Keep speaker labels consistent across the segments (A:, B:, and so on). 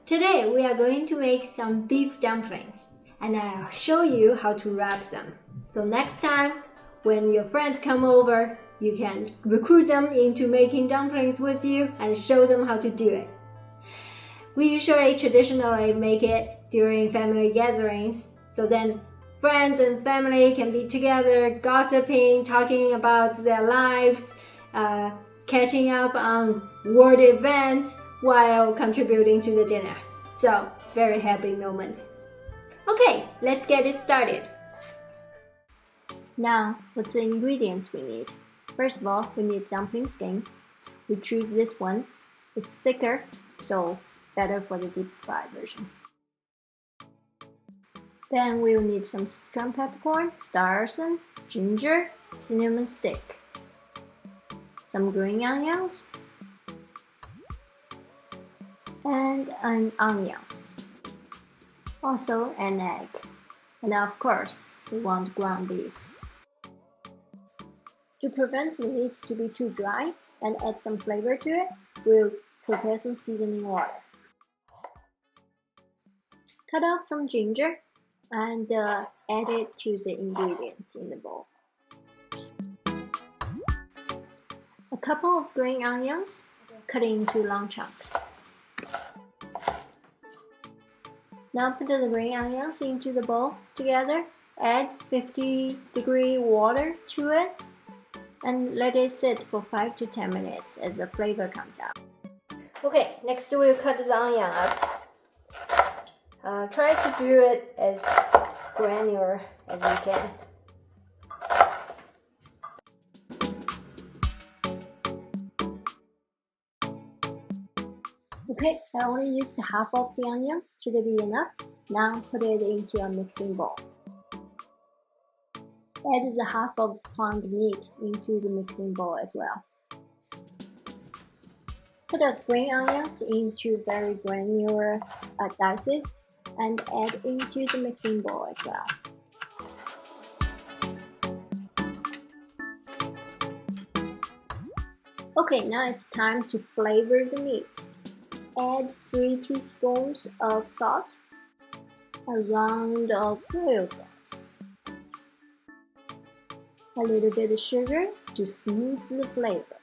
A: Today we are going to make some beef dumplings and I'll show you how to wrap them. So next time when your friends come over, you can recruit them into making dumplings with you and show them how to do it. We usually traditionally make it during family gatherings, so then friends and family can be together gossiping, talking about their lives, catching up on world events while contributing to the dinner. So, very happy moments. Okay, let's get it started. Now, what's the ingredients we need? First of all, we need dumpling skin. We choose this one. It's thicker, so better for the deep fried version. Then we'll need some strung peppercorn, star anise, ginger, cinnamon stick, some green onions, and an onion. Also an egg. And of course, we want ground beef. To prevent the meat to be too dry and add some flavor to it, we'll prepare some seasoning water. Cut off some ginger and add it to the ingredients in the bowl. A couple of green onions cut into long chunks. Now put the green onions into the bowl together, add 50-degree water to it, and let it sit for 5 to 10 minutes as the flavor comes out. Okay, next we'll cut the onion up. Try to do it as granular as you can. Okay, I only used half of the onion. Should it be enough? Now put it into a mixing bowl. Add the half of pound meat into the mixing bowl as well. Put the green onions into very granular dices and add into the mixing bowl as well. Okay, now it's time to flavor the meat. Add 3 teaspoons of salt, a round of soy sauce, a little bit of sugar to smooth the flavor,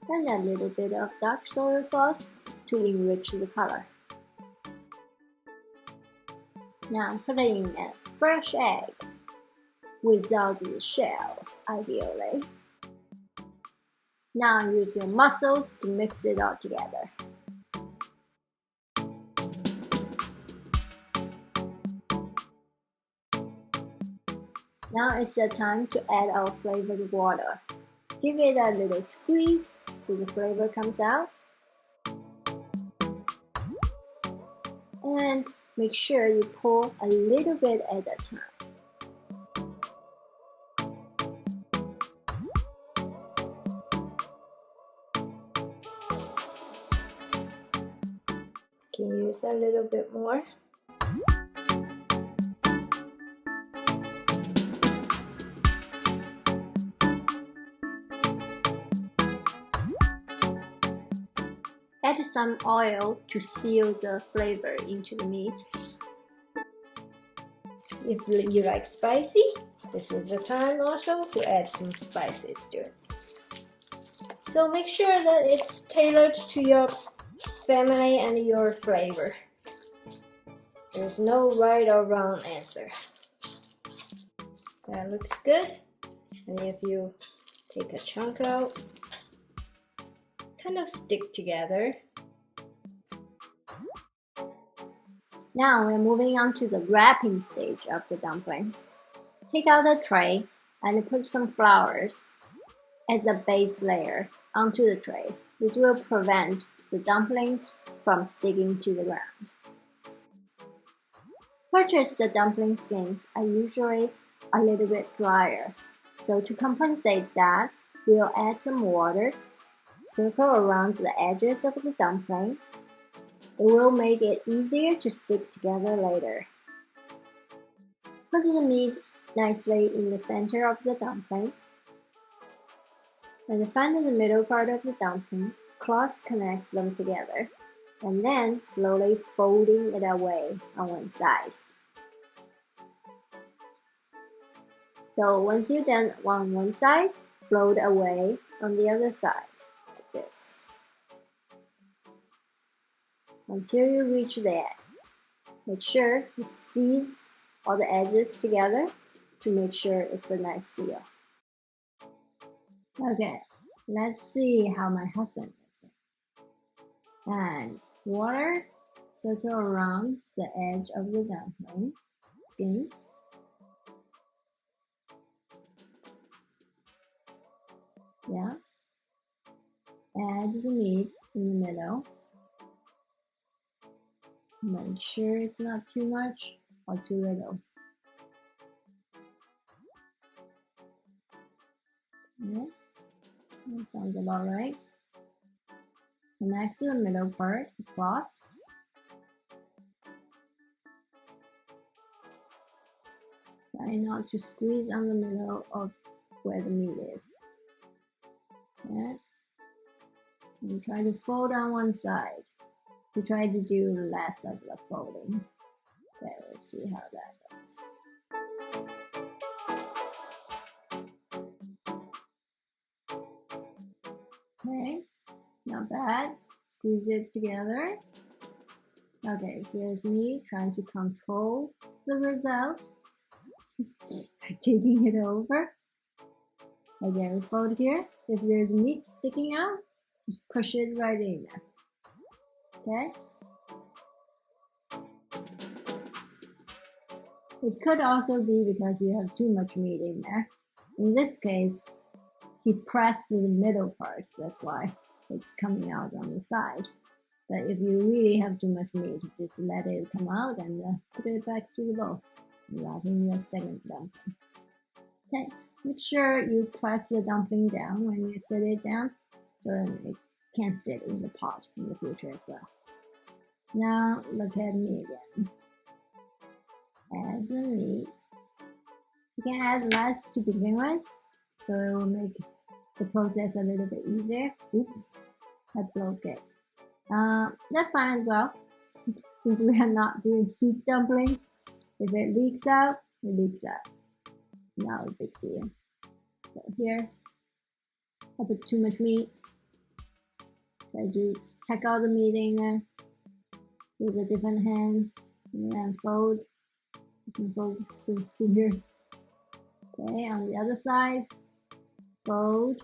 A: and a little bit of dark soy sauce to enrich the color. Now put in a fresh egg without the shell, ideally. Now use your muscles to mix it all together. Now it's the time to add our flavored water. Give it a little squeeze so the flavor comes out. And make sure you pour a little bit at a time. Can use a little bit more. Add some oil to seal the flavor into the meat. If you like spicy, this is the time also to add some spices to it. So make sure that it's tailored to your family and your flavor. There's no right or wrong answer. That looks good. And if you take a chunk out, kind of stick together. Now we're moving on to the wrapping stage of the dumplings. Take out a tray and put some flowers as a base layer onto the tray. This will prevent the dumplings from sticking to the ground. Purchase the dumpling skins are usually a little bit drier, so to compensate that, we'll add some water, circle around the edges of the dumpling. It will make it easier to stick together later. Put the meat nicely in the center of the dumpling and find the middle part of the dumpling. cross connect them together and then slowly folding it away on one side. So once you've done on one side, fold away on the other side, like this, until you reach the end. Make sure you seize all the edges together to make sure it's a nice seal. Okay, let's see how my husband does it. And water circle around the edge of the dumpling skin. Yeah. Add the meat in the middle. Make sure it's not too much or too little. Yeah, that sounds about right. Connect the middle part across. Try not to squeeze on the middle of where the meat is. Yeah. And try to fold on one side. We try to do less of the folding. Okay, let's see how that goes. Okay, not bad. Squeeze it together. Okay, here's me trying to control the result. Taking it over. Okay, we fold here. If there's meat sticking out, just push it right in there. Okay? It could also be because you have too much meat in there. In this case, he pressed the middle part, that's why it's coming out on the side. But if you really have too much meat, just let it come out and put it back to the bowl. Wrap in your second dumpling. Okay, make sure you press the dumpling down when you set it down so it can sit in the pot in the future as well. Now look at me again. Add the meat. You can add less to begin with, so it will make the process a little bit easier. Oops, I broke it. That's fine as well, since we are not doing soup dumplings. If it leaks out, it leaks out. Not a big deal. So here, I put too much meat. Try to check out the meat in there with a different hand, and then fold. You can fold the finger. Okay, on the other side, fold.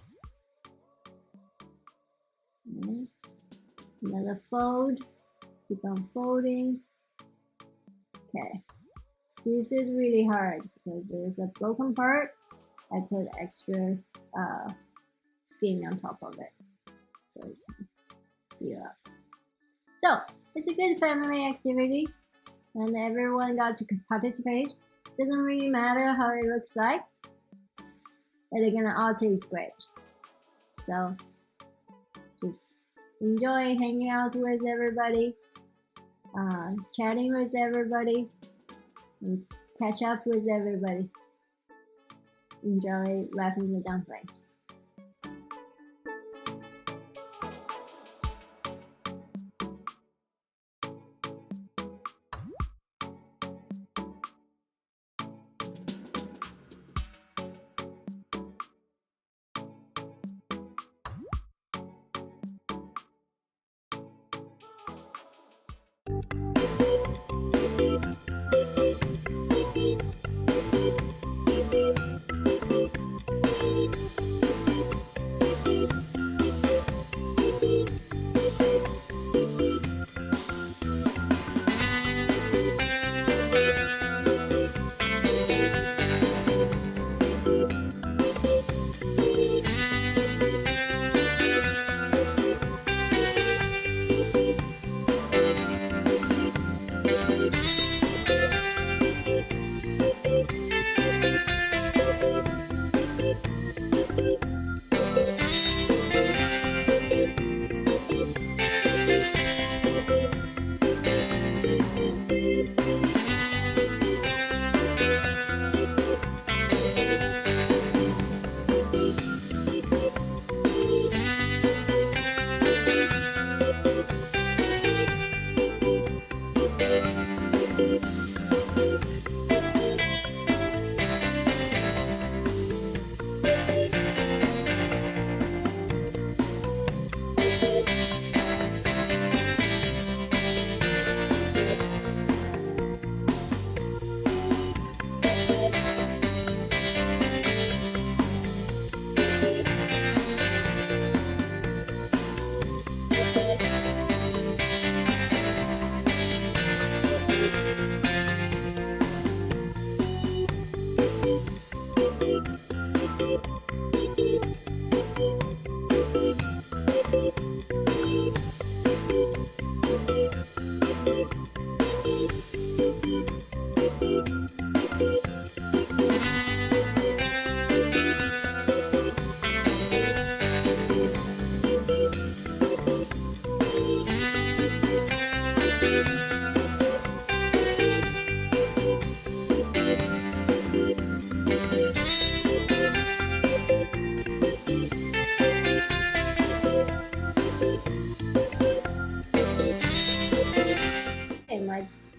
A: Okay. Another fold. Keep on folding. Okay. Squeeze it really hard because there's a broken part. I put extra skin on top of it so you can seal up. So it's a good family activity and everyone got to participate. Doesn't really matter how it looks like. They're gonna all taste great. So just enjoy hanging out with everybody, chatting with everybody, and catch up with everybody. Enjoy wrapping the dumplings.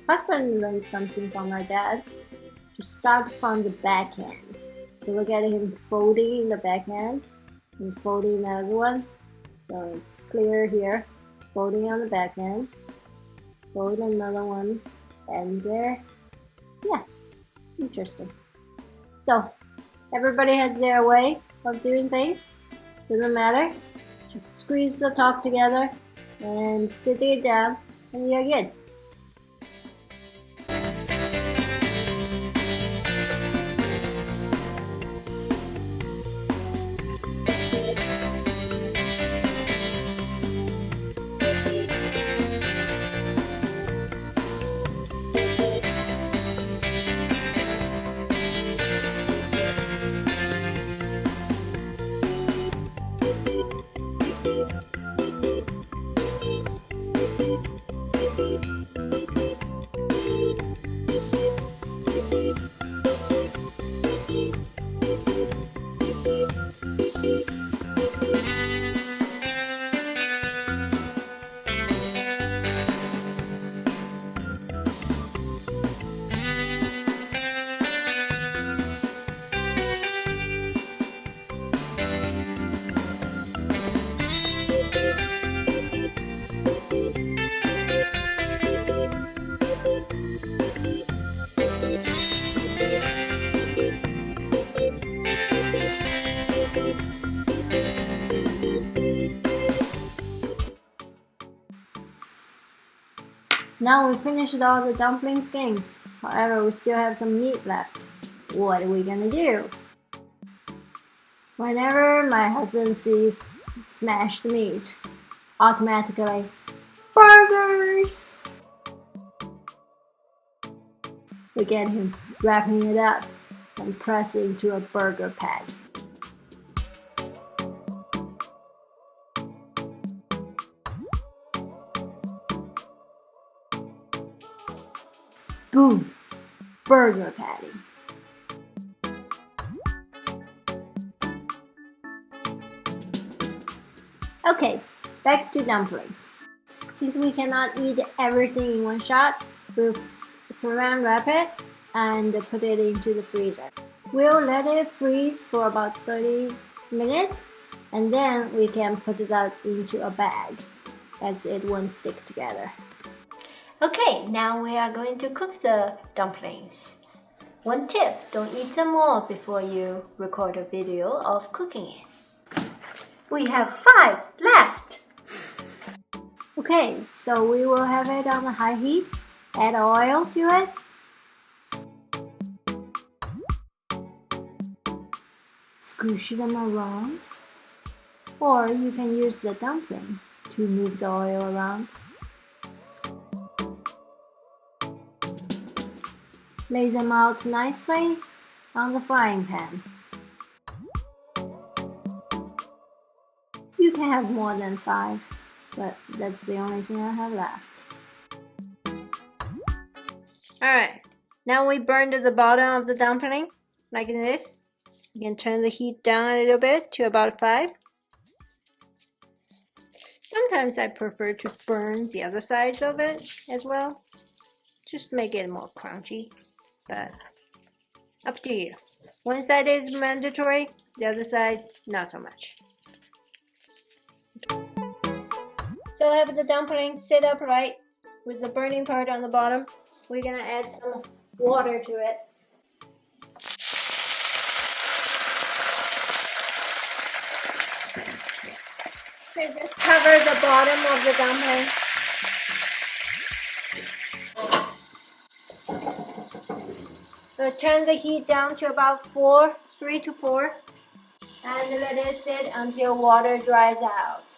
A: husband learned something from our dad to start from the back end. So look at him folding in the back end and folding the other one. So it's clear here. Folding on the back end. Fold another one and there. Yeah, interesting. So everybody has their way of doing things. Doesn't matter. Just squeeze the top together and stick it down and you're good. Now we finished all the dumpling skins. However, we still have some meat left. What are we gonna do? Whenever my husband sees smashed meat, automatically, burgers! We get him wrapping it up and press it into a burger patty. Boom! Burger patty. Okay, back to dumplings. Since we cannot eat everything in one shot, we'll saran wrap it and put it into the freezer. We'll let it freeze for about 30 minutes and then we can put it out into a bag as it won't stick together. Okay, now we are going to cook the dumplings. One tip, don't eat them all before you record a video of cooking it. We have 5 left. Okay, so we will have it on a high heat. Add oil to it. Squish them around. Or you can use the dumpling to move the oil around. Lay them out nicely on the frying pan. You can have more than 5, but that's the only thing I have left. Alright, now we burned the bottom of the dumpling like this. You can turn the heat down a little bit to about 5. Sometimes I prefer to burn the other sides of it as well. Just make it more crunchy. But up to you. One side is mandatory, the other side not so much. So I have the dumplings sit upright with the burning part on the bottom. We're gonna add some water to it. So just cover the bottom of the dumpling. So turn the heat down to about 3 to 4, and let it sit until water dries out.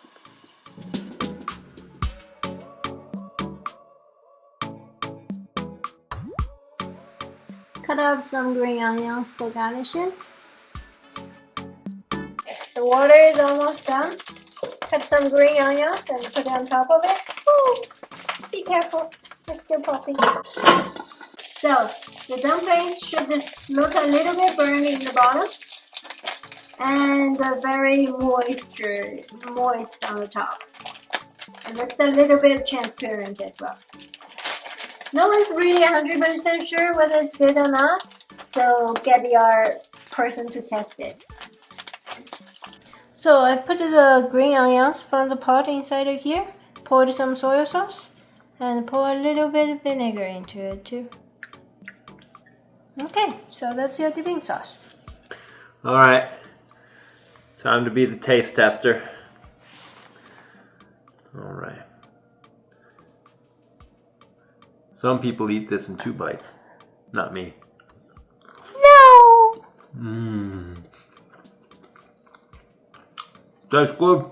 A: Cut up some green onions for garnishes. The water is almost done. Cut some green onions and put it on top of it. Ooh, be careful, it's still popping. So, the dumplings should look a little bit burned in the bottom and very moist on the top. And that's a little bit transparent as well. No one's really 100% sure whether it's good or not, so get your person to test it. So I put the green onions from the pot inside of here, poured some soy sauce, and pour a little bit of vinegar into it too. Okay, so that's your dipping sauce.
B: Alright, time to be the taste tester. Alright. Some people eat this in 2 bites. Not me.
A: No!
B: Tastes good.